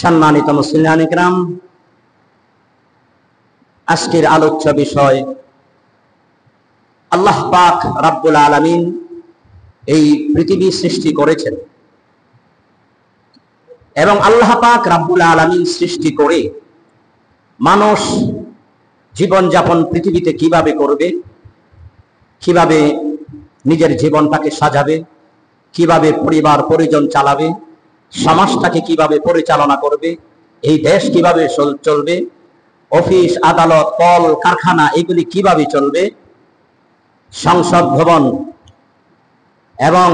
সম্মানিত মুসলিম ইকরাম, আজকের আলোচ্য বিষয় আল্লাহ পাক রব্বুল আলামিন এই পৃথিবী সৃষ্টি করেছেন এবং আল্লাহ পাক রব্বুল আলামিন সৃষ্টি করে মানুষ জীবনযাপন পৃথিবীতে কিভাবে করবে, কিভাবে নিজের জীবনটাকে সাজাবে, কিভাবে পরিবার পরিজন চালাবে, সমাজটাকে কিভাবে পরিচালনা করবে, এই দেশ কিভাবে চলবে, অফিস আদালত কল কারখানা এগুলি কিভাবে চলবে, সংসদ ভবন এবং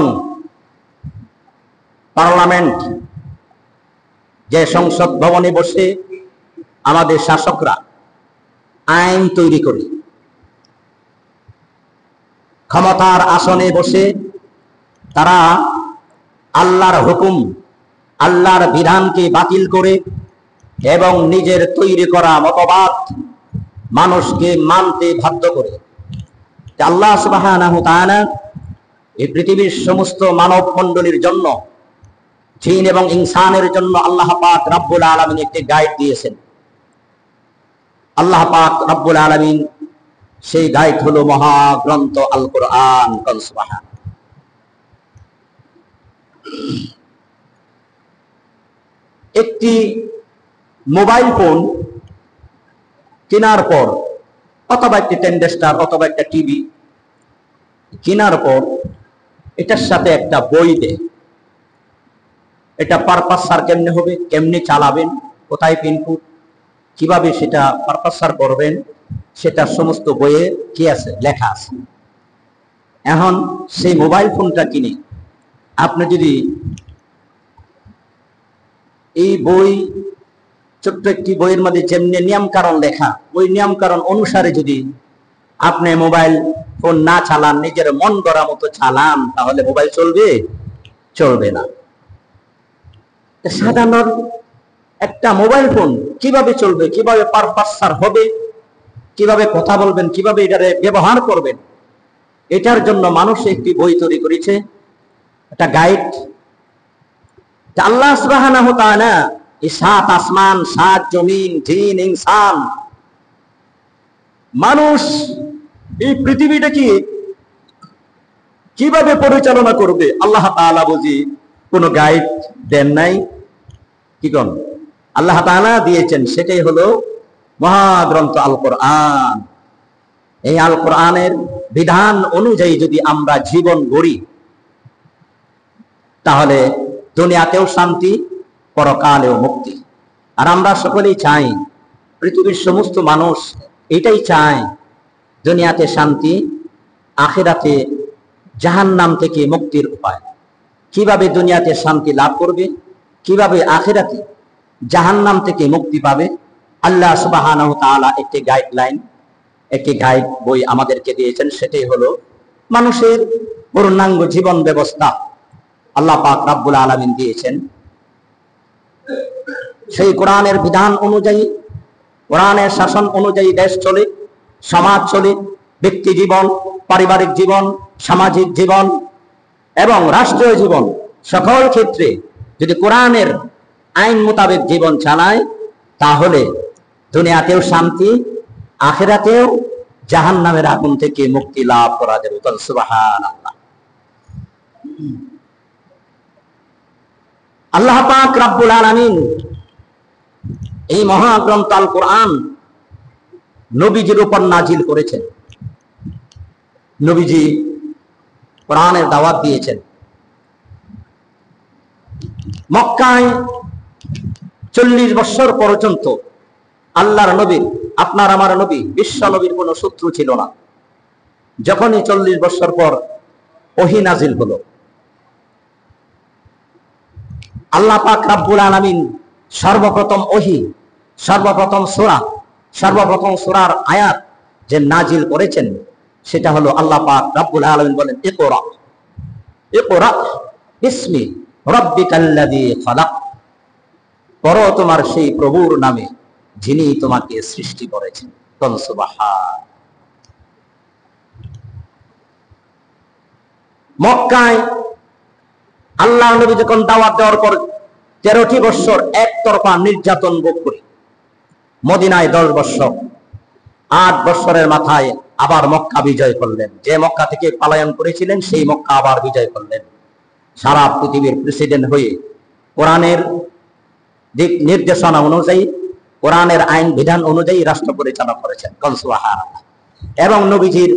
পার্লামেন্ট, যে সংসদ ভবনে বসে আমাদের শাসকরা আইন তৈরি করে, ক্ষমতার আসনে বসে তারা আল্লাহর হুকুম, আল্লাহর বিধানকে বাতিল করে এবং নিজের তৈরি করা মতবাদ মানুষকে মানতে বাধ্য করে। আল্লাহ সুবহানাহু ওয়া তাআলা এই পৃথিবীর সমস্ত মানব মণ্ডলীর জন্য, জিন এবং ইনসানের জন্য আল্লাহ পাক রব্বুল আলামিন একটি গাইড দিয়েছেন। আল্লাহ পাক রব্বুল আলামিন সেই গাইড হলো মহাগ্রন্থ আল কোরআন। সুবহান। একটি মোবাইল ফোন কেনার পর অথবা একটি টেন্ডেস্টার অথবা একটা টিভি কেনার পর এটার সাথে একটা বই দেয়। এটা পারপাসার কেমনে হবে, কেমনে চালাবেন, কোথায় পিনকোড, কিভাবে সেটা পারপাসার করবেন, সেটা সমস্ত বইয়ে কি আছে, লেখা আছে। এখন সেই মোবাইল ফোনটা কিনে আপনি যদি এই বই, ছোট্ট একটি বইয়ের মধ্যে যেমনি নিয়ম কারণ লেখা, ওই নিয়ম কারণ অনুসারে যদি আপনি মোবাইল ফোন না চালান, নিজের মন গড়া মতো চালান, তাহলে মোবাইল চলবে? চলবে না। সাধারণ একটা মোবাইল ফোন কিভাবে চলবে, কিভাবে পারপাসার হবে, কিভাবে কথা বলবেন, কিভাবে এটারে ব্যবহার করবেন, এটার জন্য মানুষ একটি বই তৈরি করেছে, একটা গাইড। আল্লাহ সুবহানাহু ওয়া তাআলা এই 7 আসমান, 7 জমিন, জিন ইনসান, মানুষ এই পৃথিবীটাকে কিভাবে পরিচালনা করবে আল্লাহ তাআলা বুঝি কোনো গাইড দেন নাই। কি কোন আল্লাহ তাআলা দিয়েছেন, সেটাই হলো মহাগ্রন্থ আল কোরআন। এই আল কোরআনের বিধান অনুযায়ী যদি আমরা জীবন গড়ি, তাহলে দুনিয়াতেও শান্তি, পরকালেও মুক্তি। আর আমরা সকলেই চাই, পৃথিবীর সমস্ত মানুষ এটাই চায়, দুনিয়াতে শান্তি, আখিরাতে জাহান্নাম থেকে মুক্তির উপায়। কিভাবে দুনিয়াতে শান্তি লাভ করবে, কিভাবে আখিরাতে জাহান্নাম থেকে মুক্তি পাবে, আল্লাহ সুবহানাহু ওয়া তাআলা একটি গাইডলাইন, একটি গাইড বই আমাদেরকে দিয়েছেন। সেটাই হলো মানুষের পূর্ণাঙ্গ জীবন ব্যবস্থা আল্লাহ পাক রব্বুল আলামিন দিয়েছেন। সেই কোরআনের বিধান অনুযায়ী, কোরআনের শাসন অনুযায়ী দেশ চলে, সমাজ চলে, ব্যক্তি জীবন, পারিবারিক জীবন, সামাজিক জীবন এবং রাষ্ট্রীয় জীবন, সকল ক্ষেত্রে যদি কোরআনের আইন মোতাবেক জীবন চালায়, তাহলে দুনিয়াতেও শান্তি, আখিরাতেও জাহান্নামের আগুন থেকে মুক্তি লাভ করা যাবে। সুবহানাল্লাহ। আল্লাহ পাক রব্বুল আলামিন এই মহাগ্রন্থ আল কোরআন নবীজির উপর নাজিল করেছেন। নবীজি কোরআনের দাওয়াত দিয়েছেন। মক্কায় 40 বছর পর্যন্ত আল্লাহর নবীর, আপনার আমার নবী, বিশ্ব নবীর কোনো শত্রু ছিল না। যখনই 40 বছর পর ওহী নাজিল হলো, আল্লাহ পাক রব্বুল আলামিন সর্বপ্রথম ওহী, সর্বপ্রথম সূরা, সর্বপ্রথম সূরার আয়াত যে নাজিল করেছেন, সেটা হলো আল্লাহ পাক রব্বুল আলামিন বলেন, ইকরা ইকরা বিসমি রাব্বিকাল্লাযী খালাক, পড়ো তোমার সেই প্রভুর নামে যিনি তোমাকে সৃষ্টি করেছেন। সুবহান। মক্কায় আল্লাহ নবী যখন দাওয়াত দেওয়ার পর 13টি বৎসর একতরফা নির্যাতন ভোগ করে মদিনায় 10 বৎসর, 8 বৎসরের মাথায় আবার মক্কা বিজয় করলেন। যে মক্কা থেকে পলায়ন করেছিলেন সেই মক্কা আবার বিজয় করলেন। সারা পৃথিবীর প্রেসিডেন্ট হয়ে কোরআনের দিক নির্দেশনা অনুযায়ী, কোরআনের আইন বিধান অনুযায়ী রাষ্ট্র পরিচালনা করেছেন। এবং নবীজির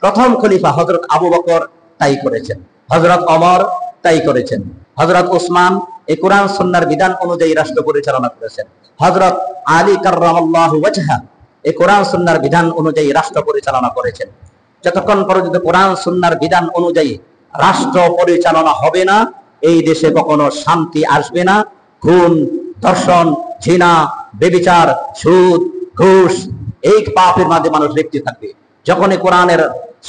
প্রথম খলিফা হযরত আবু বকর তাই করেছেন, হযরত ওমর তাই করেছেন, হযরত ওসমান এই কোরআন সুন্নাহর বিধান অনুযায়ী রাষ্ট্র পরিচালনা করেছেন, হযরত আলী কাররামাল্লাহু ওয়াজহা এই কোরআন সুন্নাহর বিধান অনুযায়ী রাষ্ট্র পরিচালনা করেছেন। যতক্ষণ পর্যন্ত কোরআন সুন্নাহর বিধান অনুযায়ী রাষ্ট্র পরিচালনা হবে না, এই দেশে কখনো শান্তি আসবে না। খুন, ধর্ষণ, জিনা, ব্যভিচার, সুদ, ঘুষ এই পাপের মাঝে মানুষ লিপ্ত থাকবে। যখনই কোরআনের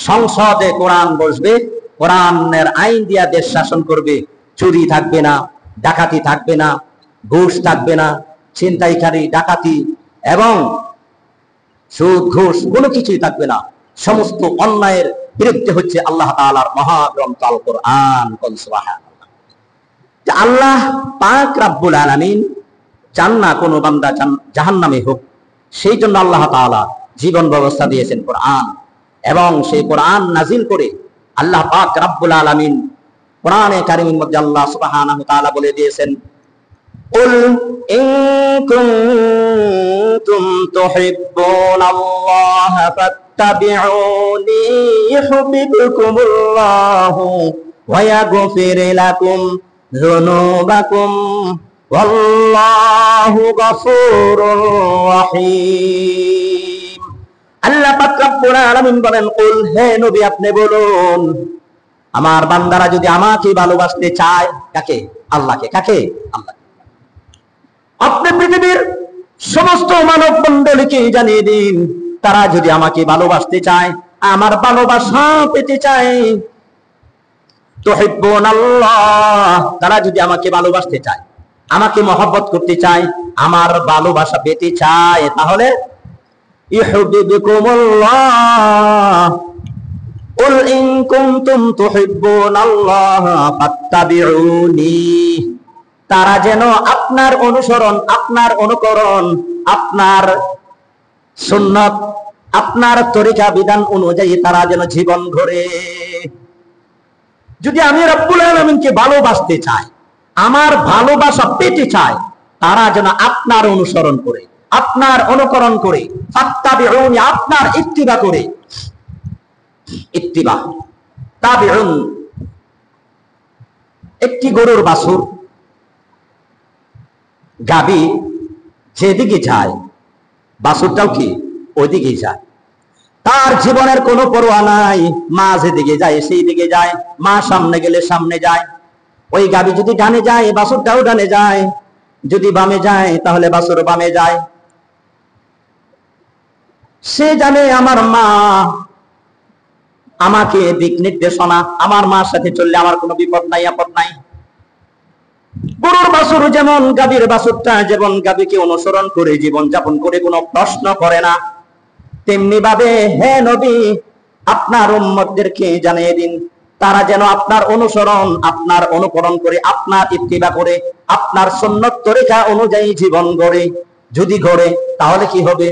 সংসদে কোরআন বসবে, কোরআনের আইন দিয়া দেশ শাসন করবে, চুরি থাকবে না, ডাকাতি থাকবে না, ঘুষ থাকবে না, ছিনতাইকারী, ডাকাতি এবং সুদ, ঘুষ কোনো কিছুই থাকবে না। সমস্ত অন্যায়ের বিরুদ্ধে হচ্ছে আল্লাহ তাআলার মহাগ্রন্থ আল কোরআন। সুবহানাল্লাহ। আল্লাহ পাক রব্বুল আলামিন চান না কোনো বান্দা জাহান্নামে হোক, সেই জন্য আল্লাহ তাআলা জীবন ব্যবস্থা দিয়েছেন কোরআন, এবং সেই কোরআন নাজিল করে আল্লাহ পাক রব্বুল আলামিন কোরআনে কারীমের মধ্যে আল্লাহ সুবহানাহু ওয়া তাআলা বলে দিয়েছেন, কুল ইন কুনতুম তুহিব্বুনাল্লাহ ফাত্তাবিউনি ইউহিব্বুকুমুল্লাহু ওয়া ইয়াগফির লাকুম যুনুবাকুম ওয়াল্লাহু গফুরুর রহিম। আল্লাহ পাক রব্বুল আলামিন বলেন, কুল, হে নবী আপনি বলুন, আমার বান্দারা যদি আমাকে ভালোবাসতে চায়, কাকে? আল্লাহকে। কাকে? আল্লাহকে। আপনি পৃথিবীর সমস্ত মানব মণ্ডলীকে জানিয়ে দিন, তারা যদি আমাকে ভালোবাসতে চায়, আমার ভালোবাসা পেতে চায়, তুহিব্বুনাল্লাহ, তারা যদি আমাকে ভালোবাসতে চায়, আমাকে মহব্বত করতে চায়, আমার ভালোবাসা পেতে চায়, তাহলে ইউহিব্বুকুমুল্লাহ। কুল ইন কুনতুম তুহিব্বুনাল্লাহ ফাত্তাবিউনি, তারা যেন আপনার অনুসরণ, আপনার অনুকরণ, আপনার সুন্নাত, আপনার তরিকা বিধান অনুযায়ী তারা যেন জীবন গড়ে। যদি আমি রব্বুল আলামিনকে ভালোবাসতে চাই, আমার ভালোবাসা পেতে চাই, তারা যেন আপনার অনুসরণ করে, আপনার অনুকরণ করে, ফাত্তাবিউনি, আপনার ইত্তিবা করে। ইত্তিবা, তাবিউন, একটি গরুর বাছুর, গাবি যেদিকে যায় বাছুরটাও কি ওইদিকে যায়, তার জীবনের কোনো পরোয়া নাই। মা যেদিকে যায় সেই দিকে যায়, মা সামনে গেলে সামনে যায়। ওই গাবি যদি ডানে যায় বাছুরটাও ডানে যায়, যদি বামে যায় তাহলে বাছুর বামে যায়। সে জানে আমার মা আমাকে দিক নির্দেশনা, আমার মার সাথে চললে আমার কোনো বিপদ নাই, আপদ নাই। গরুর বাছুর যেমন, গাভীর বাছুরটা যেমন গাভীকে অনুসরণ করে জীবন যাপন করে, কোনো প্রশ্ন করে না, তেমনি ভাবে হে নবী আপনার উম্মতদেরকে জানিয়ে দিন, তারা যেন আপনার অনুসরণ, আপনার অনুকরণ করে, আপনার ইত্তিবা করে, আপনার সুন্নাত তরিকা অনুযায়ী জীবন গড়ে। যদি গড়ে তাহলে কি হবে?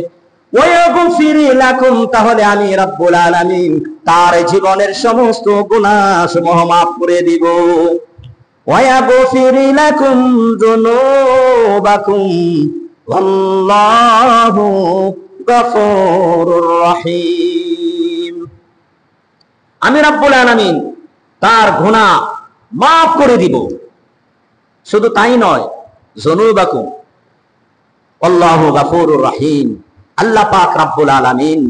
ওয়াগফির লাকুম, তাহলে আমি রব্বুল আলামিন তার জীবনের সমস্ত গুনাহ সমূহ মাফ করে দিব। ওয়াগফির লাকুম যুনুবাকুম ওয়াল্লাহু গফুরুর রহিম। আমি রব্বুল আলামিন তার গুনাহ মাফ করে দিব। শুধু তাই নয়, যুনুবাকুম আল্লাহু গফুরুর রহিম, আল্লাহ পাক রব্বুল আলামিন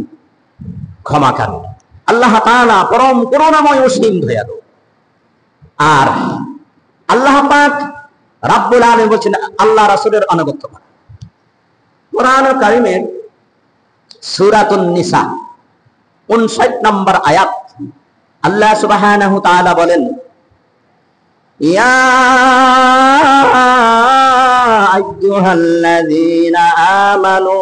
ক্ষমাকারী, আল্লাহ তাআলা পরম করুণাময় অসীম দয়ালু। আর আল্লাহ পাক রব্বুল আলামিন বলেন আল্লাহ রাসূলের আনুগত্য করা। কোরআন কারীমের সূরাতুন নিসা 59 নম্বর আয়াত আল্লাহ সুবহানাহু ওয়া তাআলা বলেন, ইয়া আইয়ুহাল্লাযীনা আমানু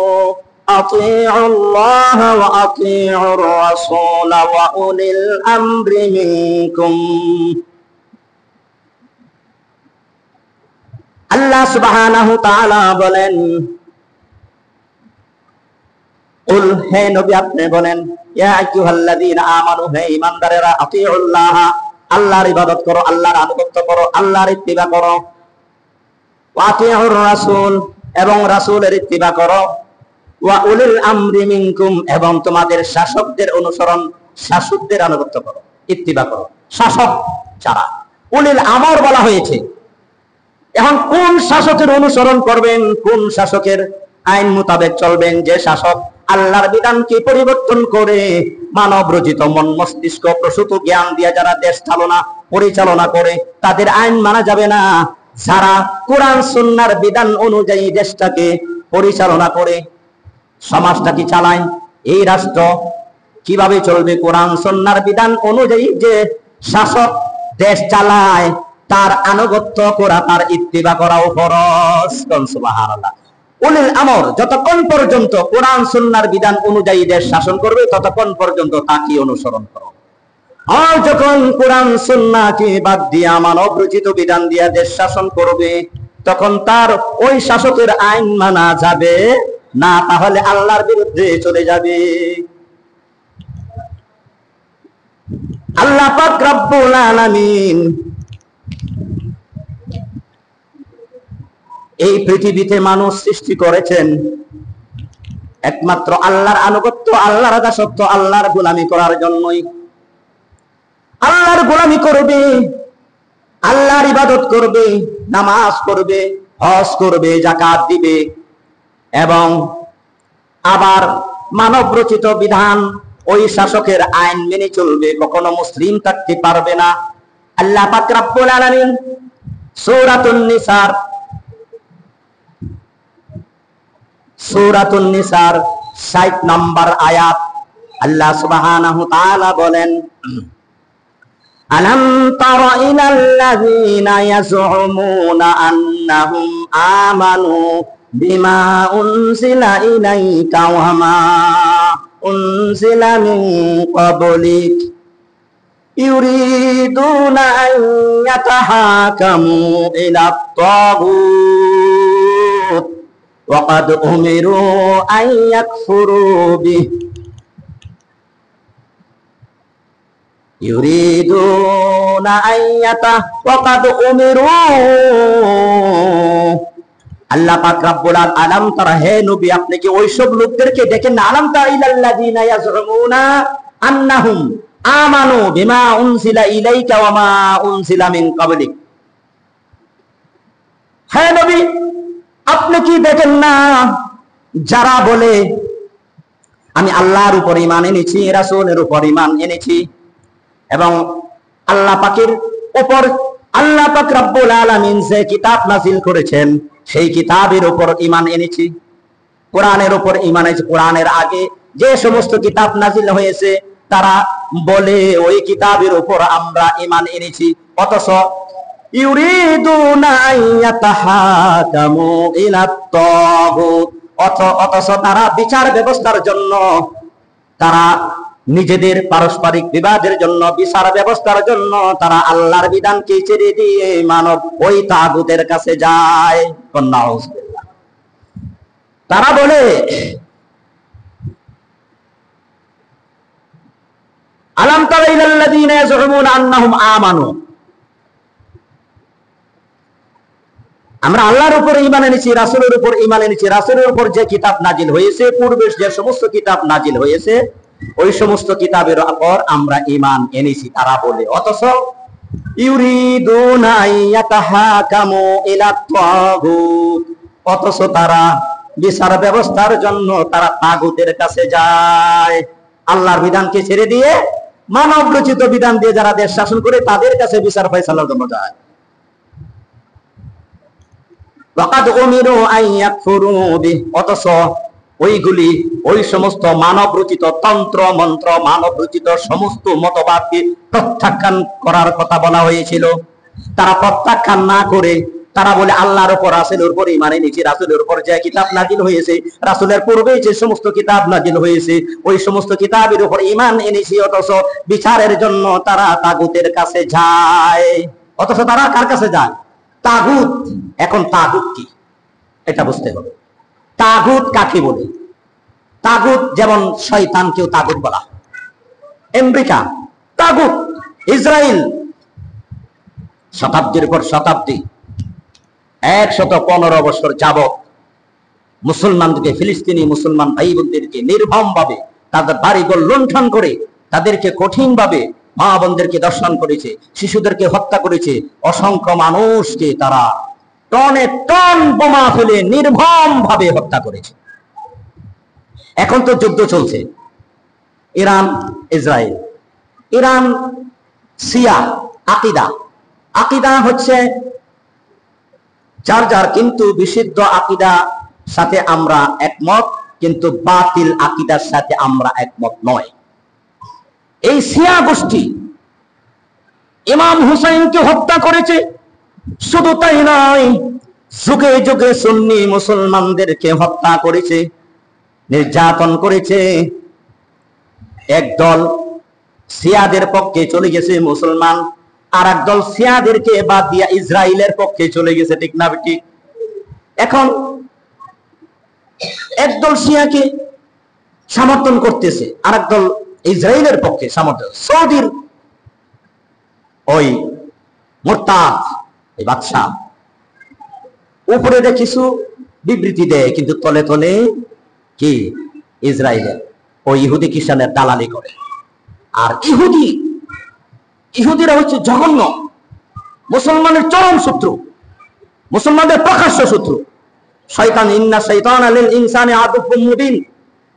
আতিউল্লাহ ওয়া আতিউর রাসূল ওয়া উলিল আমরি মিনকুম। আল্লাহ সুবহানাহু তাআলা বলেন, কুল, হে নবী আপনি বলেন, ইয়া আইয়ুহাল্লাযীনা আমানু, হে ঈমানদারেরা, আতিউল্লাহ, আল্লাহর ইবাদত করো, আল্লাহর আনুগত্য করো, আল্লাহর ইত্তিবা করো, ওয়া আতিউর রাসূল, এবং রাসূলের ইত্তিবা করো, ওয়া উলিল আমরি মিনকুম, এবং তোমাদের শাসকদের অনুসরণ, শাসকদের আনুগত্য করো, ইত্তিবা করো। শাসক যারা, উলিল আমর বলা হয়েছে। এখন কোন শাসকের অনুসরণ করবেন, কোন শাসকের আইন মোতাবেক চলবেন? যে শাসক আল্লাহর বিধানকে পরিবর্তন করে মানব রচিত মন মস্তিষ্ক প্রসূত জ্ঞান দিয়ে যারা দেশ পরিচালনা করে, তাদের আইন মানা যাবে না। যারা কোরআন সুন্নাহর বিধান অনুযায়ী দেশটাকে পরিচালনা করে, সমাজটাকে চালায়, এই রাষ্ট্র কিভাবে চলবে? কোরআন সুন্নাহর বিধান অনুযায়ী যে শাসক দেশ চালায় তার আনুগত্য করা, তার ইত্তিবা করাও ফরজ। সুবহানাল্লাহ। উলিল আমর যতক্ষণ পর্যন্ত কোরআন সুন্নাহর বিধান অনুযায়ী দেশ শাসন করবে, ততক্ষণ পর্যন্ত তাকে অনুসরণ করো। আর যখন কোরআন সুন্নাহকে বাদ দিয়ে মানব রচিত বিধান দিয়ে দেশ শাসন করবে, তখন তার ওই শাসকের আইন মানা যাবে না, তাহলে আল্লাহর বিরুদ্ধে চলে যাবে। আল্লাহ পাক রব্বুল আলামিন এই পৃথিবীতে মানুষ সৃষ্টি করেছেন একমাত্র আল্লাহর আনুগত্য, আল্লাহর দাসত্ব, আল্লাহর গোলামি করার জন্যই। আল্লাহর গোলামি করবে, আল্লাহর ইবাদত করবে, নামাজ পড়বে, হজ করবে, যাকাত দিবে, এবং আবার মানব রচিত বিধান, ওই শাসকের আইন মেনে চলবে। কখনো মুসলিম থাকতে পারবে না। আল্লাহ পাক রব্বুল আলামিন সূরাতুন নিসার 60 নম্বর আয়াত আল্লাহ সুবহানাহু তাআলা বলেন, আলাম তারা ইলাল্লাযীনা ইয়াজউমুনা আন্নাহুম আমানু বিমা উনজিলা ইলাইকা ওয়া মা উনজিলা মিন ক্বাবলিক ইউরিদুনা আন ইয়াতাহাকামু ইলাত তাগুত ওয়া ক্বাদ উমিরু আন ইয়াকফুরু বিহি ইউরিদুনা আন ওয়া ক্বাদ উমিরু। আল্লাহ পাক রব্বুল আলামিন, তারা, হে নবী আপনি কি ওইসব লোকদেরকে দেখেন না? আলাম তারা ইলাল্লাযীনা ইয়াজউমুনা আন্নাহুম আমানু বিমা উনজিলা ইলাইকা ওয়া মা উনজিলা মিন ক্বাবলিক। হে নবী আপনি কি দেখেন না যারা বলে আমি আল্লাহর উপর ঈমান এনেছি, রাসূলের উপর ঈমান এনেছি, এবং আল্লাহ পাকের উপর আল্লাহ পাক রব্বুল আলামিন যে কিতাব নাযিল করেছেন সেই কিতাবের উপর ঈমান এনেছি, কোরআনের উপর ঈমান এনেছি। কোরআনের আগে যে সমস্ত কিতাব নাযিল হয়েছে তারা বলে ওই কিতাবের উপর আমরা ঈমান এনেছি, অথচ ইউরিদুনা আন ইয়াতাহাকামু ইলাত তাগুত, অথচ তারা বিচার ব্যবস্থার জন্য, তারা নিজেদের পারস্পরিক বিবাদের জন্য, বিচার ব্যবস্থার জন্য তারা আল্লাহর বিধানকে ছেড়ে দিয়ে মানব ওই তাগুতের কাছে যায়। নাউযুবিল্লাহ। তারা বলে আলাম তারা ইলাল্লাযীনা ইয়াজউমুনা আন্নাহুম আমানু, আমরা আল্লাহর উপর ঈমান এনেছি, রাসূলের উপর ঈমান এনেছি, রাসূলের উপর যে কিতাব নাজিল হয়েছে, পূর্বে যে সমস্ত কিতাব নাজিল হয়েছে ওই সমস্ত কিতাবের উপর আমরা ঈমান এনেছি, তারা বলে। অথচ ইউরিদুনা ইয়াতাহাকামু ইলাত তাগুত, অথচ তারা বিচার ব্যবস্থার জন্য তারা তাগুতের কাছে যায়। আল্লাহর বিধানকে ছেড়ে দিয়ে মানব রচিত বিধান দিয়ে যারা দেশ শাসন করে তাদের কাছে বিচার ফয়সালার জন্য যায়। ওয়াকাদ উমিরু আন ইয়াকফুরু বিহি, অথচ ওইগুলি ওই সমস্ত মানব রচিত তন্ত্র মন্ত্র, মানব রচিত সমস্ত মতবাদকে প্রত্যাখ্যান করার কথা বলা হয়েছিল। তারা প্রত্যাখ্যান না করে তারা বলে আল্লাহর উপর, রাসূলের উপর ঈমান এনেছি, রাসূলের উপর যে কিতাব নাজিল হয়েছে, রাসূলের পূর্বে যে সমস্ত কিতাব নাজিল হয়েছে ওই সমস্ত কিতাবের উপর ঈমান এনেছি, অথচ বিচারের জন্য তারা তাগুতের কাছে যায়। অথচ তারা কার কাছে যায়? তাগুত। এখন তাগুত কি এটা বুঝতে হবে। তাগুত কাকে বলে? তাগুত যেমন শয়তানকেও তাগুত বলা, আমেরিকা তাগুত, ইসরায়েল শতাব্দীর পর শতাব্দী 115 বছর যাবত মুসলমানদেরকে, ফিলিস্তিনি মুসলমান ভাই বোনদেরকে নির্মম ভাবে তাদের বাড়িঘর লুণ্ঠন করে তাদেরকে কঠিন ভাবে মা বোনদেরকে দর্শন করেছে, শিশুদেরকে হত্যা করেছে, অসংখ্য মানুষকে তারা টনে টন বোমা ফেলে নির্মম ভাবে হত্যা করেছে। এখন তো যুদ্ধ চলছে ইরান ইসরায়েল। ইরান শিয়া আকিদা, আকিদা হচ্ছে যার যার, কিন্তু বিশুদ্ধ আকিদা সাথে আমরা একমত, কিন্তু বাতিল আকিদার সাথে আমরা একমত নয়। এই শিয়া গোষ্ঠী ইমাম হুসাইনকে হত্যা করেছে, শুধু তাই নয়, যুগে যুগে সুন্নি মুসলমানদেরকে হত্যা করেছে, নির্যাতন করেছে। একদল শিয়াদের পক্ষে চলে গেছে মুসলমান, আর একদল শিয়াদেরকে বাদ দিয়া ইসরায়েলের পক্ষে চলে গেছে, ঠিক না ঠিক? এখন একদল শিয়াকে সমর্থন করতেছে, আর একদল ইসরায়েলের পক্ষে সমর্থন। সৌদির ওই মুরতাদ এই বাদশা উপরে কিছু বিবৃতি দেয়, কিন্তু তলে তলে কি ইসরায়েলের ওই ইহুদি খ্রিস্টানের দালালি করে। আর ইহুদিরা হচ্ছে জঘন্য, মুসলমানের চরম শত্রু, মুসলমানদের প্রকাশ্য শত্রু। শয়তান, ইন্না শাইতানা লিল ইনসানি আদুউম মুবিন,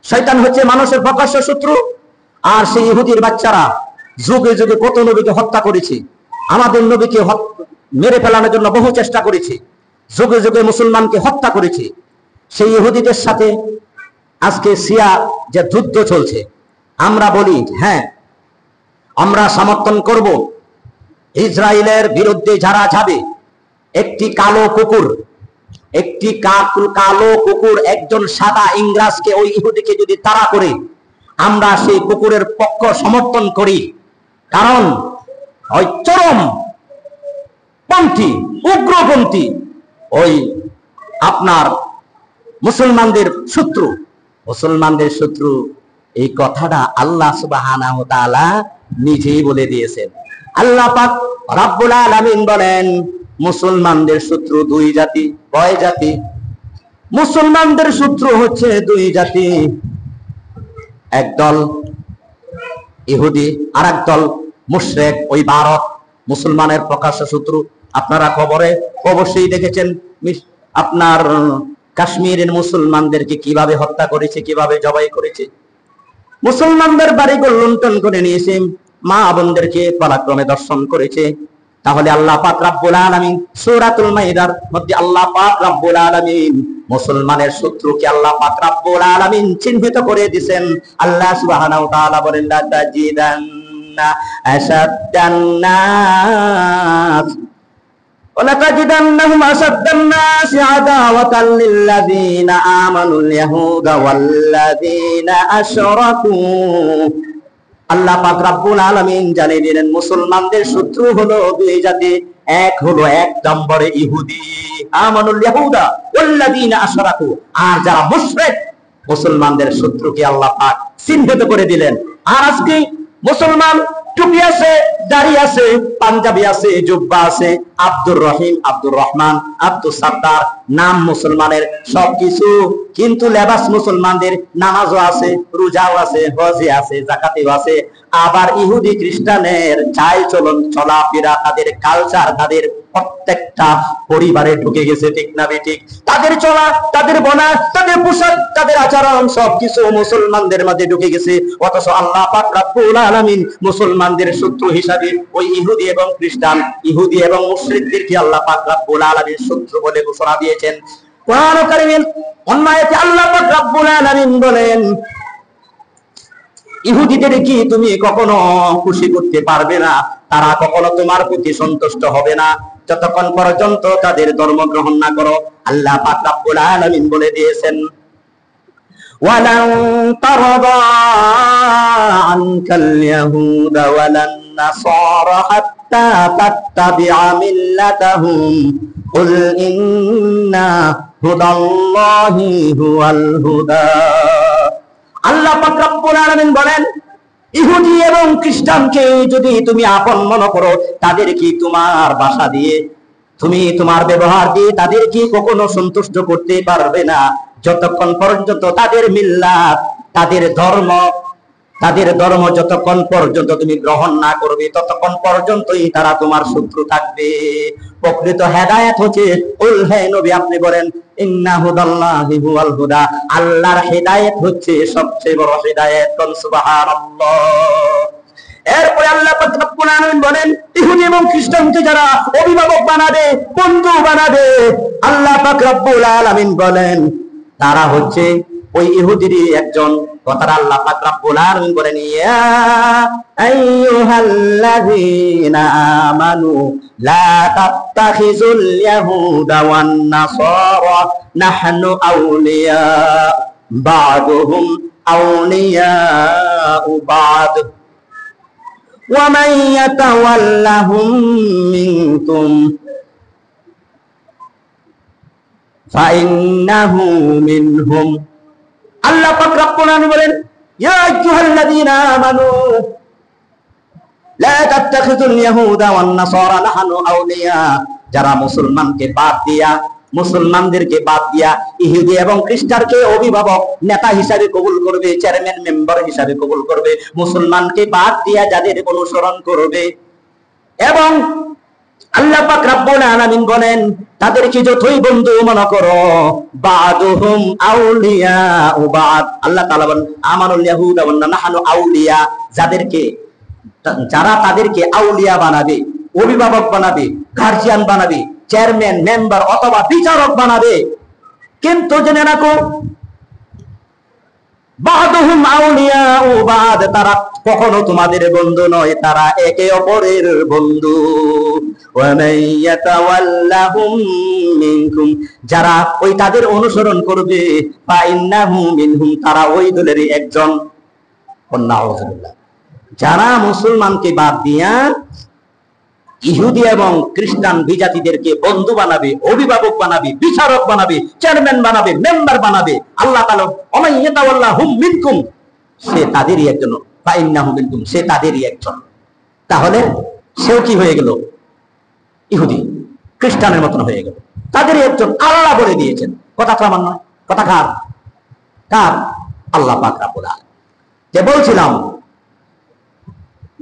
শয়তান হচ্ছে মানুষের প্রকাশ্য শত্রু। আর সেই ইহুদির বাচ্চারা যুগে যুগে কত নবীকে হত্যা করেছে, আমাদের নবীকে মেরে ফেলানোর জন্য বহু চেষ্টা করেছে, যুগে যুগে মুসলমানকে হত্যা করেছে। সেই ইহুদিদের সাথে আজকে শিয়া যে যুদ্ধ চলছে, আমরা বলি হ্যাঁ আমরা সমর্থন করব ইসরায়েলের বিরুদ্ধে যারা যাবে। একটি কালো কুকুর, একটি কালো কুকুর একজন সাদা ইংরেজকে, ওই ইহুদিকে যদি তাড়া করে, আমরা সেই কুকুরের পক্ষ সমর্থন করি, কারণ ওই চরম পন্থী, উগ্রপন্থী, ওই আপনার মুসলমানদের শত্রু, মুসলমানদের শত্রু। এই কথাটা আল্লাহ সুবহানাহু ওয়া তাআলা নিজেই বলে দিয়েছেন। আল্লাহ পাক রব্বুল আলামিন বলেন, মুসলমানদের শত্রু দুই জাতি। কয় জাতি? মুসলমানদের শত্রু হচ্ছে দুই জাতি, একদল ইহুদি আর একদল মুশরিক, ওই ভারত। মুসলমানের প্রকাশ্য শত্রু। আপনারা খবরে অবশ্যই দেখেছেন আপনার কাশ্মীরের মুসলমানদেরকে কিভাবে হত্যা করেছে, কিভাবে জবাই করেছে। মুসলমানদের বাড়িঘর লুণ্ঠন করে নিয়েছে, মা বোনদেরকে পরাক্রমে দর্শন করেছে। তাহলে আল্লাহ পাক রব্বুল আলামিন সূরাতুল মাইদার মধ্যে আল্লাহ পাক রব্বুল আলামিন মুসলমানের শত্রুকে আল্লাহ পাক রব্বুল আলামিন চিহ্নিত করে দিবেন। আল্লাহ সুবহানাহু ওয়া তাআলা বলেন, লা তাজিদান্না আশাদ্দান নাস ওয়ালাতাজিদান্নাহুম আশাদ্দান নাসি আদাওয়াতাল লিল্লাযীনা আমানুল ইয়াহুদা ওয়াল্লাযীনা আশরাকু। আল্লাহ পাক রব্বুল আলামিন জানিয়ে দিলেন মুসলমানদের শত্রু হলো দুই জাতি। এক হলো এক নম্বরে ইহুদি, আমানুল ইয়াহুদা ওয়াল্লাযীনা আশরাকু। আর যারা মুশরিক, মুসলমানদের শত্রুকে আল্লাহ পাক চিহ্নিত করে দিলেন। আর আজকে মুসলমান টুপি আছে, দাড়ি আছে, পাঞ্জাবি আছে, জুব্বা আছে, আব্দুর রহিম, আব্দুর রহমান, আব্দুল সাত্তার, নাম মুসলমানের সবকিছু, কিন্তু লেবাস মুসলমানদের, নামাজও আছে, রোজাও আছে, হজে আছে, জাকাতেও আছে। আবার ইহুদি খ্রিস্টানের চাল চলন, চলাফেরা, তাদের কালচার, তাদের প্রত্যেকটা পরিবারে ঢুকে গেছে, ঠিক না ঠিক? তাদের চলা, তাদের বনা, তাদের পোশাক, তাদের আচরণ সবকিছু মুসলমানদের মাঝে ঢুকে গেছে। অথচ আল্লাহ পাক রব্বুল আলামিন মুসলমানদের শত্রু হিসাবে ওই ইহুদি এবং খ্রিস্টান, ইহুদি এবং মুশরিকদেরকে আল্লাহ পাক রব্বুল আলামিন শত্রু বলে ঘোষণা দিয়েছেন। কোরআন কারীমের অন্য আয়াতে আল্লাহ পাক রব্বুল আলামিন বলেন, ইহুদিদের কি তুমি কখনো খুশি করতে পারবে না? তারা কখনো তোমার প্রতি সন্তুষ্ট হবে না যতক্ষণ পর্যন্ত তাদের ধর্ম গ্রহণ না করো। আল্লাহ পাক রব্বুল আলামিন বলে দিয়েছেন, ওয়ালান তারদা আনকাল ইয়াহুদা ওয়ালান নাসারা হাত্তা তাত্তাবিআ মিল্লাতাহুম কুল ইন্না হুদাল্লাহি হুয়াল হুদা। আল্লাহ পাক রব্বুল আলামিন বলেন, ইহুদি এবং খ্রিস্টানকে যদি তুমি আপন মনে করো, তাদের কি তোমার ভাষা দিয়ে, তুমি তোমার ব্যবহার দিয়ে তাদের কি কখনো সন্তুষ্ট করতে পারবে না, যতক্ষণ পর্যন্ত তাদের মিল্লাত, তাদের ধর্ম যতক্ষণ পর্যন্ত তুমি গ্রহণ না করবে, ততক্ষণ পর্যন্তই তারা তোমার শত্রু থাকবে। প্রকৃত হেদায়েত হচ্ছে, কুল হে নবী আপনি বলেন, ইন্না হুদাল্লাহি হুয়াল হুদা, আল্লাহর হেদায়েত হচ্ছে সবচেয়ে বড় হেদায়েত। কোন সুবহানাল্লাহ। এরপরে আল্লাহ পাক রব্বুল আলামিন বলেন, ইহুদি এবং খ্রিস্টানকে যারা অভিভাবক বানাবে, বন্ধু বানাবে, আল্লাহ পাক রব্বুল আলামিন বলেন তারা হচ্ছে ওই ইহুদিরই একজন। কথাটা আল্লাহ পাক রব্বুল আলামিন বলেন, ইয়া আইয়ুহাল্লাযীনা আমানু লা তাত্তাখিযুল ইয়াহুদা ওয়ান নাসারা নাহনু আউলিয়া বা'দুহুম আউলিয়াউ বা'দ ওয়া মান ইয়াতাওয়াল্লাহুম মিনকুম ফাইন্নাহু মিনহুম। আল্লাহ পাক রব্বুল আলামিন বলেন, ইয়া আইয়ুহাল্লাযীনা আমানু লা তাত্তাখিযুল ইয়াহুদা ওয়ান নাসারা নাহনু আউলিয়া, যারা মুসলমানকে বাদ দিয়া, মুসলমানদেরকে বাদ দিয়া ইহুদি এবং খ্রিস্টানকে অভিভাবক নেতা হিসাবে কবুল করবে, চেয়ারম্যান মেম্বার হিসাবে কবুল করবে, মুসলমানকে বাদ দিয়া যাদের অনুসরণ করবে, এবং আল্লাহ পাক রব্বুল আলামিন বলেন তাদেরকে যতই বন্ধু মনে করো, বা'দুহুম আউলিয়াউ বা'দ। আল্লাহ তাআলা বলেন, আমানুল ইয়াহুদা ওয়া নাহনু আউলিয়া, যারা তাদেরকে আউলিয়া বানাবে, অভিভাবক বানাবে, গার্জিয়ান বানাবে, চেয়ারম্যান মেম্বার অথবা বিচারক বানাবে, কিন্তু জেনে রাখো, বা'দুহুম আউলিয়াউ বা'দ, তারা কখনো তোমাদের বন্ধু নয়, তারা একে অপরের বন্ধু। ওয়া মান ইয়াতাওয়াল্লাহুম মিনকুম, যারা ওই তাদের অনুসরণ করবে, ফাইন্নাহু মিনহুম, তারা ওই দলেরই একজন। নাউযুবিল্লাহ। যারা মুসলমানকে বাদ দিয়া ইহুদি এবং খ্রিস্টান বিজাতিদেরকে বন্ধু বানাবে, অভিভাবক বানাবে, বিচারক বানাবে, চেয়ারম্যান বানাবে, মেম্বার বানাবে, আল্লাহ তাআলা ওয়া মান ইয়াতাওয়াল্লাহুম মিনকুম, সে তাদেরই একজন, ফাইন্নাহু মিনকুম, সে তাদেরই একজন। তাহলে সেও কি হয়ে গেল? ইহুদি খ্রিস্টানের মতন হয়ে গেল, তাদেরই একজন। আল্লাহ বলে দিয়েছেন, কথা তো আমার নয়, কথা কার? কার? আল্লাহ পাক রব্বুল আলামিন। যে বলছিলাম,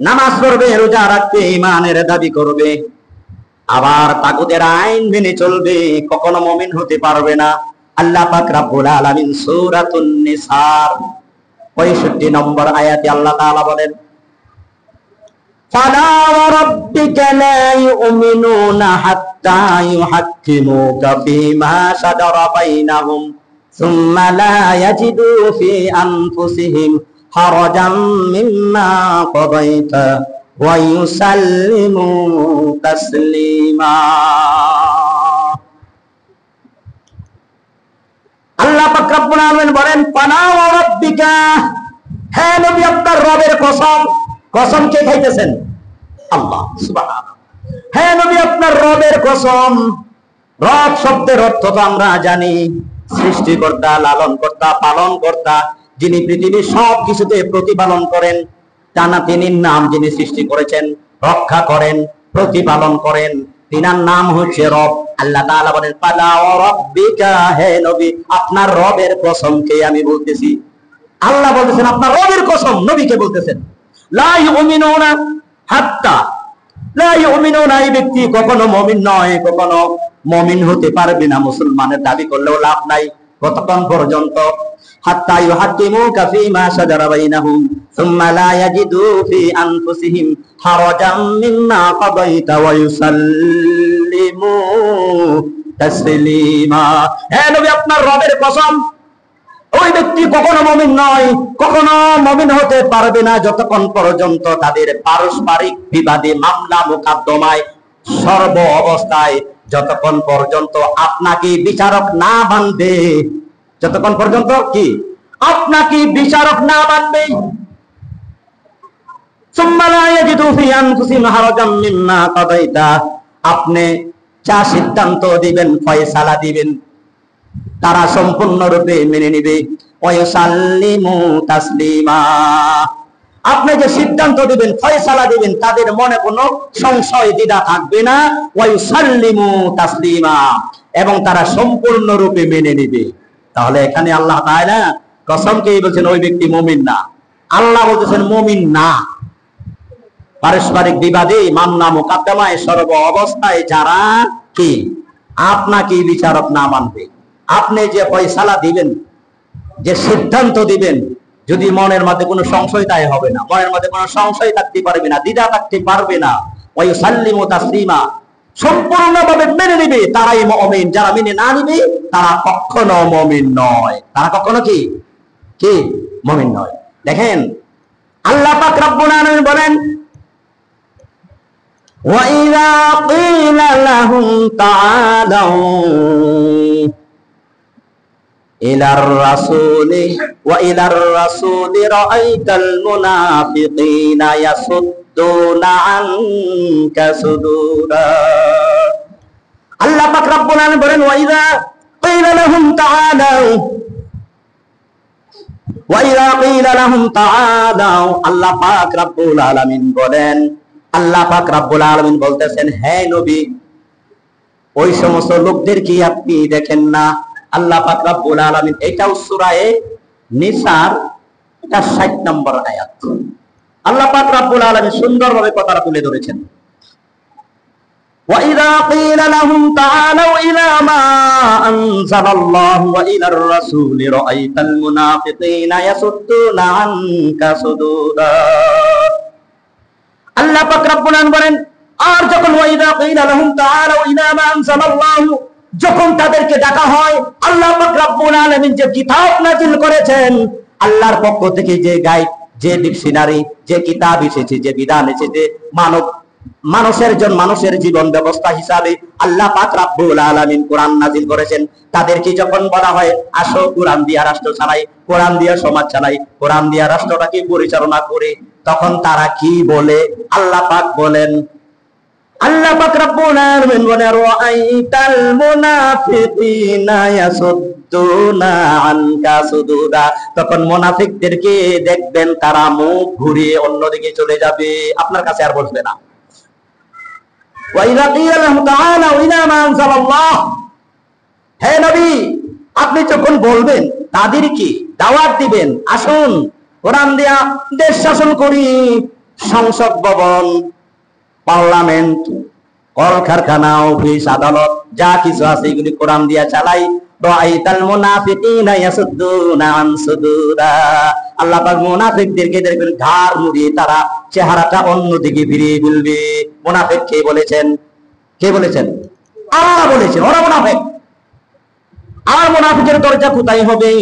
নামাজ পড়বে, রোজা রাখবে, ঈমানের দাবি করবে, আবার তাগুতের আইন মেনে চলবে, কখনো মুমিন হতে পারবে না। আল্লাহ পাক রব্বুল আলামিন সূরাতুন নিসার 65 নম্বর আয়াতে আল্লাহ তাআলা বলেন, ফালা ওয়া রাব্বিকা লা ইউমিনুনা হাত্তা ইউহাক্কিমুকা ফীমা শাজারা বাইনাহুম সুম্মা লা ইয়াজিদু ফী আনফুসিহিম হারাজাম মিম্মা কাদাইতা ওয়া ইউসাল্লিমু তাসলিমা। আল্লাহ পাক রব্বুল আলামিন বলেন, ফালা ওয়া রাব্বিকা, হে নবী আপনার রবের কসম। কসম কে খাইতেছেন? আল্লাহ সুবহানাহু। হে নবী আপনার রবের কসম। রব শব্দের অর্থ তো আমরা জানি, সৃষ্টিকর্তা, লালনকর্তা, পালনকর্তা, যিনি পৃথিবীর সব কিছুতে প্রতিপালন করেন। টানা তিনির নাম, যিনি সৃষ্টি করেছেন, রক্ষা করেন, প্রতিপালন করেন, তিনার নাম হচ্ছে রব। আল্লাহ তাআলা বলেন, ফালা ওয়া রাব্বিকা, হে নবী আপনার রবের কসমকে আমি বলতেছি। আল্লাহ বলতেছেন আপনার রবের কসম, নবীকে বলতেছেন। লা ইউমিনুনা হাত্তা, লা ইউমিনুনা, এই ব্যক্তি কখনো মুমিন নয়, কখনো মুমিন হতে পারবে না, মুসলমানের দাবি করলেও লাভ নাই, কতক্ষণ পর্যন্ত? হাত্তা ইউহাক্কিমুকা ফীমা শাজারা বাইনাহুম সুম্মা লা ইয়াজিদু ফী আনফুসিহিম হারাজাম মিম্মা কাদাইতা ওয়া ইউসাল্লিমু তাসলিমা। হে নবী আপনার রবের কসম, ওই ব্যক্তি কখনো মুমিন নয়, কখনো মুমিন হতে পারবে না, যতক্ষণ পর্যন্ত তাদের পারস্পরিক বিবাদে, মামলা মোকদ্দমায়, সর্ব অবস্থায়, যতক্ষণ পর্যন্ত আপনাকে বিচারক না বানবে, যতক্ষণ পর্যন্ত কি আপনাকে বিচারক না বানবে, সুম্মা লা ইয়াজিদু ফী আনফুসিহিম হারাজাম মিম্মা কাদাইতা, আপনি যা সিদ্ধান্ত দিবেন, ফয়সালা দিবেন, তারা সম্পূর্ণরূপে মেনে নিবে। ওয়ায়ুসাল্লিমু তাসলিমা, আপনি যে সিদ্ধান্ত দিবেন, ফয়সালা দিবেন, তাদের মনে কোনো সংশয় দ্বিধা থাকবে না। ওয়ায়ুসাল্লিমু তাসলিমা, এবং তারা সম্পূর্ণরূপে মেনে নিবে। তাহলে এখানে আল্লাহ তাআলা কসমকে বলছেন ওই ব্যক্তি মুমিন না, আল্লাহ বলতেছেন মুমিন না। পারস্পরিক বিবাদে মামলা মোকদ্দমায় সর্ব অবস্থায় যারা কি আপনাকে বিচারক না মানবে, আপনি যে ফয়সালা দিবেন, যে সিদ্ধান্ত দিবেন, যদি মনের মধ্যে কোনো সংশয় তাই হবে না, মনের মধ্যে কোনো সংশয় থাকতে পারবে না, দ্বিধা থাকতে পারবে না। ওয়ায়ুসাল্লিমু তাসলিমা, সম্পূর্ণভাবে মেনে নিবে, তারাই মুমিন। যারা মেনে না নিবে তারা কখনো মুমিন নয়, তারা কখনো কি কি মুমিন নয়। দেখেন আল্লাহ পাক রব্বুল আলামিন বলেন, وَإِذَا قِيلَ لَهُمْ تَعَالَوْا إِلَى الرَّسُولِ وَإِلَى الرَّسُولِ رَأَيْتَ الْمُنَافِقِينَ يَصُدُّونَ عَنكَ صُدُودًا। আল্লাহ পাক রব্বুল আলামিন বলেন, وَإِذَا قِيلَ لَهُمْ تَعَالَوْا وَإِذَا قِيلَ لَهُمْ تَعَالَوْا, আল্লাহ পাক রব্বুল আলামিন বলেন, আল্লাহ পাক রব্বুল আলামিন বলতেছেন, হে নবী, ওই সমস্ত লোকদের কি আপনি দেখেন না? আল্লাহ পাক রব্বুল আলামিন, এটাও সূরা নিসার 60 নম্বর আয়াত। আল্লাহ পাক রব্বুল আলামিন সুন্দরভাবে কথাটা তুলে ধরেছেন। وَإِذَا قِيلَ لَهُمْ تَعَالَوْا إِلَى مَا أَنزَلَ اللَّهُ وَإِلَى الرَّسُولِ رَأَيْتَ الْمُنَافِقِينَ يَصُدُّونَ عَنكَ صُدُودًا। আল্লাহ পাক রব্বুল আলামিন বলেন, আর যখন ওয়াইদা কিলা লাহুম তাআলা ইলা মা আনজালাল্লাহু, যখন তাদেরকে ডাকা হয়, আল্লাহ পাক রব্বুল আলামিন যে কিতাব নাযিল করেছেন, আল্লাহর পক্ষ থেকে যে গাইড, যে ডিকশনারি, যে কিতাব এসেছে, যে বিধান এসেছে, মানুষের জীবন ব্যবস্থা হিসাবে আল্লাহ পাক রব্বুল আলামিন কোরআন নাযিল করেছেন, তাদেরকে যখন বলা হয় আসো কোরআন দিয়া রাষ্ট্র চালাই, কোরআন দিয়া সমাজ চালাই, কোরআন দিয়া রাষ্ট্রটাকে পরিচালনা করে, তখন তারা কি বলে? আল্লাহ পাক বলেন, আল্লাহ পাক রব্বুল আলামিন বলেন, রাআইতাল মুনাফিকিনা ইয়াসুদ্দুনা আনকা সুদুদা, তখন মুনাফিকদেরকে দেখবেন তারা মুখ ঘুরিয়ে অন্যদিকে চলে যাবে, আপনার কাছে আর বসবে না। ওয়াইদা কিলা লাহুম তাআলা ইলা মা আনজালাল্লাহ, হে নবী, আপনি যখন বলবেন, তাদেরকে দাওয়াত দিবেন, আসুন কোরআন দিয়া দেশ শাসন করি, সংসদ ভবন, পার্লামেন্ট, কলকারখানা, অফিস, আদালত, যা কিছু আছে এগুলি কোরআন দিয়া চালাই। রাআইতাল মুনাফিকিনা ইয়াসুদ্দুনা আন সুদুরা, আল্লাহ পাক মুনাফিকদেরকে দেখবেন ঘাড় মুড়িয়ে তারা চেহারাটা অন্যদিকে ফিরিয়ে ফেলবে। মুনাফিক কে বলেছেন? কে বলেছেন? আল্লাহ বলেছেন, ওরা মুনাফিক। আর মুনাফিকের দরজা কোথায় হবে?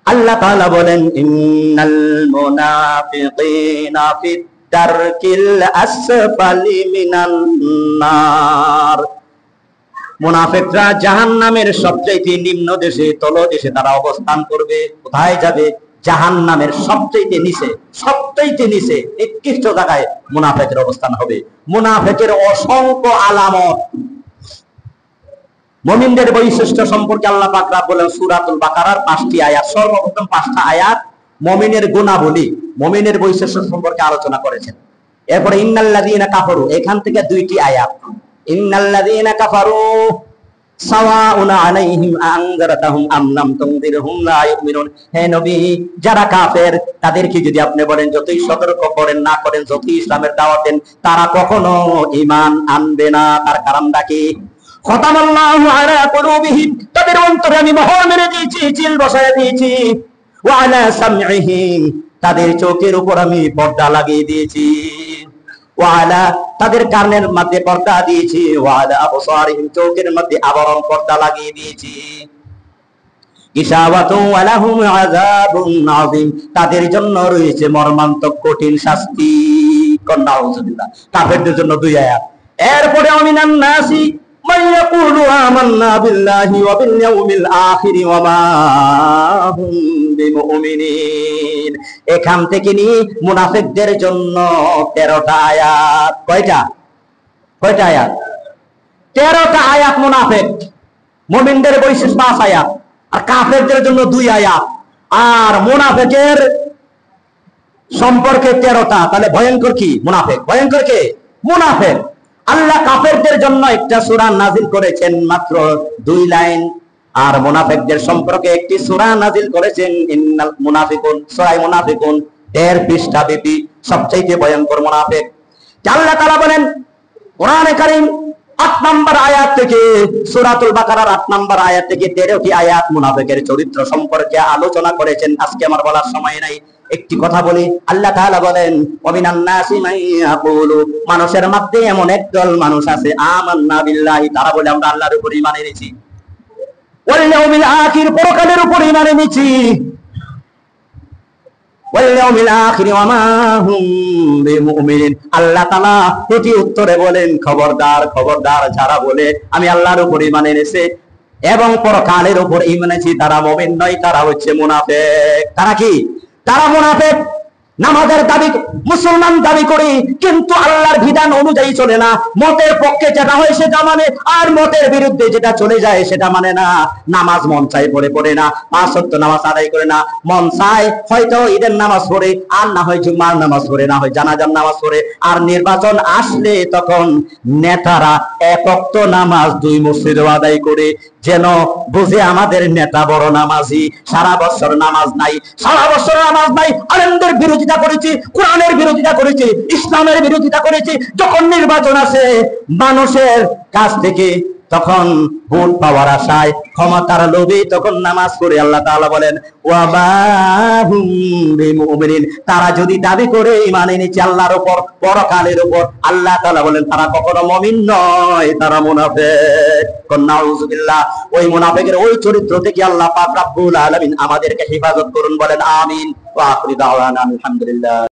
আল্লাহ তাআলা বলেন, ইন্নাল মুনাফিকিনা ফিদ দারকিল আসফালি মিনান নার, মুনাফিকরা জাহান্নামের সবচেয়ে নিম্ন দেশে, তলদেশে তারা অবস্থান করবে। কোথায় যাবে? জাহান্নামের সবচেয়ে নিচে, সবচেয়ে নিচে নিকৃষ্ট জায়গায় মুনাফিকের অবস্থান হবে। মুনাফিকের অসংখ্য আলামত, মুমিনদের বৈশিষ্ট্য সম্পর্কে আল্লাহ পাক বলেন সূরাতুল বাকারার 5টি আয়াত, সর্বপ্রথম 5টা আয়াত মুমিনের গুণাবলী, মুমিনের বৈশিষ্ট্য সম্পর্কে আলোচনা করেছেন। এরপরে ইন্নাল্লাযীনা কাফারু, এখান থেকে 2টি আয়াত, ইন্নাল্লাযীনা কাফারু সাওয়াউন আলাইহিম আনযারতাহুম আম লাম তুনযিরহুম লা ইউমিনুন, হে নবী, যারা কাফের তাদেরকে যদি আপনি বলেন, যতই সতর্ক করেন না করেন, যতই ইসলামের দাওয়াত দেন, তারা কখনো ঈমান আনবে না। তার কারণটা কি? খতামাল্লাহু আলা কুলুবিহিম, তাদের অন্তরে আমি মোহর মেরে দিয়েছি, চিল বসায় দিয়েছি। ওয়া আলা সামঈহিম, তাদের চোখের উপর আমি পর্দা লাগিয়ে দিয়েছি। ওয়া আলা, তাদের কানের মধ্যে পর্দা দিয়েছি। ওয়া আলা আবসারিহিম, চোখের মধ্যে আবরণ পর্দা লাগিয়ে দিয়েছি। গিশাওয়াতুন ওয়া লাহুম আযাবুন আযীম, তাদের জন্য রয়েছে মর্মান্তিক কঠিন শাস্তি। নাউযুবিল্লাহ, কাফেরদের জন্য 2 আয়াত। এরপরে আমিনান নাসি মান ইয়াকুলু আমান্না বিল্লাহি ওয়া বিল ইয়াউমিল আখির ওয়া মা হুম বিমুমিনিন, এখান থেকে নিয়ে মুনাফিকদের জন্য 13টা আয়াত। কয়টা আয়াত? 13টা আয়াত মুনাফিক, মুমিনদের বৈশিষ্ট্য 5 আয়াত, আর কাফেরদের জন্য 2 আয়াত, আর মুনাফিকের সম্পর্কে 13টা। তাহলে ভয়ঙ্কর কি? মুনাফিক। ভয়ঙ্কর কে? মুনাফিক। আল্লাহ কাফেরদের জন্য একটা সূরা নাজিল করেছেন মাত্র 2 লাইন, আর মুনাফিকদের সম্পর্কে একটি সূরা নাজিল করেছেন ইন্নাল মুনাফিকুন, সূরা মুনাফিকুন 1.5 পৃষ্ঠা ব্যাপী, সবচেয়ে ভয়ঙ্কর মুনাফিক। আল্লাহ তাআলা বলেন কোরআনে কারীম 8 নম্বর আয়াত থেকে, সূরাতুল বাকারার 8 নম্বর আয়াত থেকে 13টি আয়াত মুনাফিকের চরিত্র সম্পর্কে আলোচনা করেছেন। আজকে আমার বলার সময় নাই, একটি কথা বলি। আল্লাহ তাআলা বলেন ওয়ামিনান নাসি মাইয়াকুলু, মানুষের মধ্যে এমন একদল মানুষ আছে আমান্না বিল্লাহি, তারা বলে আমরা আল্লাহর উপর ঈমান এনেছি, ওয়াল ইয়াউমিল আখির, পরকালের উপর ঈমান এনেছি, ওয়াল ইয়াউমিল আখির ওয়া মা হুম বিমুমিনিন। আল্লাহ তাআলা প্রতি উত্তরে বলেন খবরদার খবরদার, যারা বলে আমি আল্লাহর উপর ঈমান এনেছে এবং পরকালের উপর ঈমান এনেছি, তারা মুমিন নয়, তারা হচ্ছে মুনাফিক। তারা কি? তারা মুনাফিক। নামাজের দাবি মুসলমান দাবি করি, কিন্তু আল্লাহর বিধান অনুযায়ী চলে না, মতের পক্ষে যেটা হয় সেটা মানে, আর মতের বিরুদ্ধে যেটা চলে যায় সেটা মানে না। নামাজ মন চাই পড়ে না, 5 ওয়াক্ত নামাজ আদায় করে না, মন চায় হয়তো ঈদের নামাজ পড়ে, আর না হয় জুমার নামাজ পড়ে, না হয় জানাজার নামাজ পড়ে। আর নির্বাচন আসলে তখন নেতারা 1 ওয়াক্ত নামাজ 2 মসজিদে আদায় করে, যেন বুঝে আমাদের নেতা বড় নামাজি। সারা বছর নামাজ নাই, সারা বছর নামাজ নাই, আলেমদের বিরোধিতা করেছি, কোরআনের বিরোধিতা করেছি, ইসলামের বিরোধিতা করেছি। যখন নির্বাচন আসে মানুষের কাছ থেকে, তখন ভোট পাওয়ার আশায়, ক্ষমতার লোভে তখন নামাজ পড়ে। আল্লাহ তাআলা বলেন ওয়া মা হুম বিমুমিনিন, তারা যদি দাবি করে ঈমান এনেছে আল্লাহর উপর, পরকালের উপর, আল্লাহ তাআলা বলেন তারা কখনো মুমিন নয়, তারা মুনাফিক। নাউযুবিল্লাহ। ওই মুনাফিকের ওই চরিত্র থেকে আল্লাহ পাক রব্বুল আলামিন আমাদেরকে হেফাজত করুন, বলেন আমিন। ওয়া আখিরু দাওয়ানা আলহামদুলিল্লাহ।